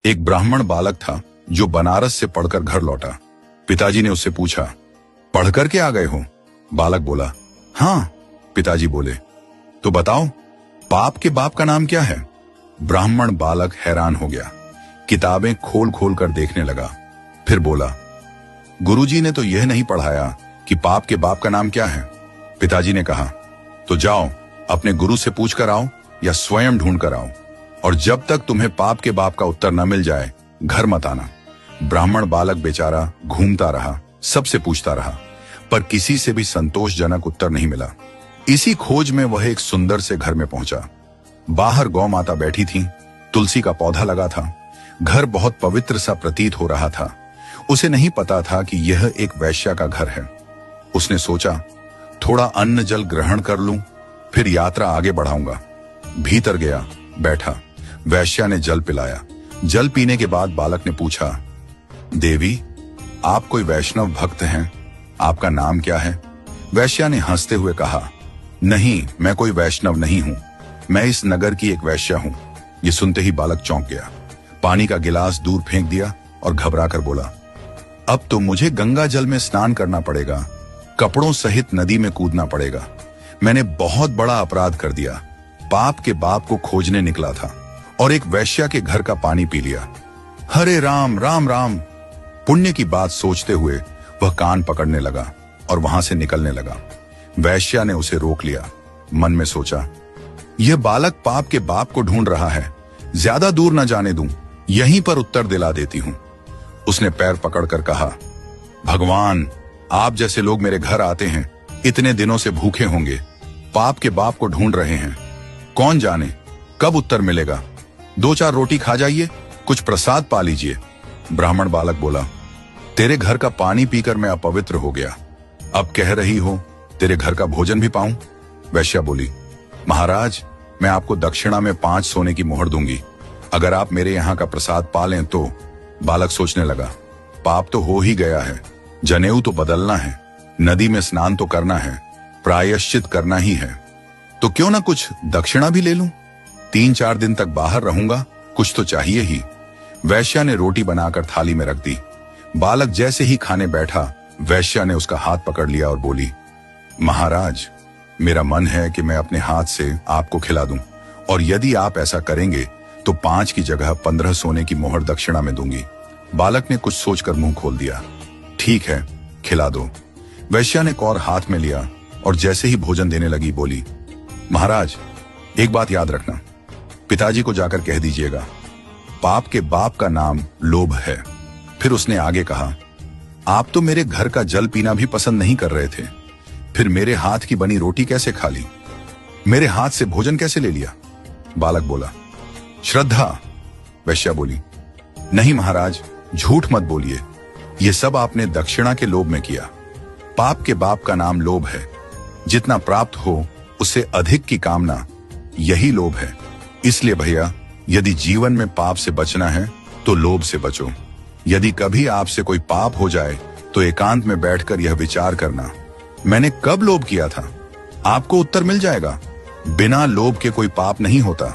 एक ब्राह्मण बालक था जो बनारस से पढ़कर घर लौटा। पिताजी ने उससे पूछा, पढ़कर के आ गए हो? बालक बोला, हाँ। पिताजी बोले, तो बताओ पाप के बाप का नाम क्या है? ब्राह्मण बालक हैरान हो गया, किताबें खोल खोल कर देखने लगा। फिर बोला, गुरुजी ने तो यह नहीं पढ़ाया कि पाप के बाप का नाम क्या है। पिताजी ने कहा, तो जाओ अपने गुरु से पूछ कर आओ या स्वयं ढूंढ कर आओ, और जब तक तुम्हें पाप के बाप का उत्तर न मिल जाए घर मत आना। ब्राह्मण बालक बेचारा घूमता रहा, सबसे पूछता रहा, पर किसी से भी संतोषजनक उत्तर नहीं मिला। इसी खोज में वह एक सुंदर से घर में पहुंचा। बाहर गौ माता बैठी थी, तुलसी का पौधा लगा था। घर बहुत पवित्र सा प्रतीत हो रहा था। उसे नहीं पता था कि यह एक वैश्या का घर है। उसने सोचा, थोड़ा अन्न जल ग्रहण कर लूं, फिर यात्रा आगे बढ़ाऊंगा। भीतर गया, बैठा। वैश्या ने जल पिलाया। जल पीने के बाद बालक ने पूछा, देवी, आप कोई वैष्णव भक्त हैं? आपका नाम क्या है? वैश्या ने हंसते हुए कहा, नहीं, मैं कोई वैष्णव नहीं हूं, मैं इस नगर की एक वैश्या हूं। ये सुनते ही बालक चौंक गया, पानी का गिलास दूर फेंक दिया और घबराकर बोला, अब तो मुझे गंगा जल में स्नान करना पड़ेगा, कपड़ों सहित नदी में कूदना पड़ेगा। मैंने बहुत बड़ा अपराध कर दिया। पाप के बाप को खोजने निकला था और एक वैश्या के घर का पानी पी लिया। हरे राम राम राम। पुण्य की बात सोचते हुए वह कान पकड़ने लगा और वहां से निकलने लगा। वैश्या ने उसे रोक लिया। मन में सोचा, यह बालक पाप के बाप को ढूंढ रहा है, ज्यादा दूर न जाने दूं, यहीं पर उत्तर दिला देती हूं। उसने पैर पकड़कर कहा, भगवान, आप जैसे लोग मेरे घर आते हैं, इतने दिनों से भूखे होंगे, पाप के बाप को ढूंढ रहे हैं, कौन जाने कब उत्तर मिलेगा। 2-4 रोटी खा जाइए, कुछ प्रसाद पा लीजिए। ब्राह्मण बालक बोला, तेरे घर का पानी पीकर मैं अपवित्र हो गया, अब कह रही हो तेरे घर का भोजन भी पाऊं? वैश्या बोली, महाराज, मैं आपको दक्षिणा में 5 सोने की मोहर दूंगी, अगर आप मेरे यहाँ का प्रसाद पा लें तो। बालक सोचने लगा, पाप तो हो ही गया है, जनेऊ तो बदलना है, नदी में स्नान तो करना है, प्रायश्चित करना ही है, तो क्यों ना कुछ दक्षिणा भी ले लूं। 3-4 दिन तक बाहर रहूंगा, कुछ तो चाहिए ही। वैश्या ने रोटी बनाकर थाली में रख दी। बालक जैसे ही खाने बैठा, वैश्या ने उसका हाथ पकड़ लिया और बोली, महाराज, मेरा मन है कि मैं अपने हाथ से आपको खिला दूं, और यदि आप ऐसा करेंगे तो 5 की जगह 15 सोने की मोहर दक्षिणा में दूंगी। बालक ने कुछ सोचकर मुंह खोल दिया, ठीक है, खिला दो। वैश्या ने कौर हाथ में लिया और जैसे ही भोजन देने लगी बोली, महाराज, एक बात याद रखना, पिताजी को जाकर कह दीजिएगा, पाप के बाप का नाम लोभ है। फिर उसने आगे कहा, आप तो मेरे घर का जल पीना भी पसंद नहीं कर रहे थे, फिर मेरे हाथ की बनी रोटी कैसे खा ली? मेरे हाथ से भोजन कैसे ले लिया? बालक बोला, श्रद्धा। वैश्या बोली, नहीं महाराज, झूठ मत बोलिए, ये सब आपने दक्षिणा के लोभ में किया। पाप के बाप का नाम लोभ है, जितना प्राप्त हो उससे अधिक की कामना, यही लोभ है। इसलिए भैया, यदि जीवन में पाप से बचना है तो लोभ से बचो। यदि कभी आपसे कोई पाप हो जाए तो एकांत में बैठकर यह विचार करना, मैंने कब लोभ किया था? आपको उत्तर मिल जाएगा। बिना लोभ के कोई पाप नहीं होता।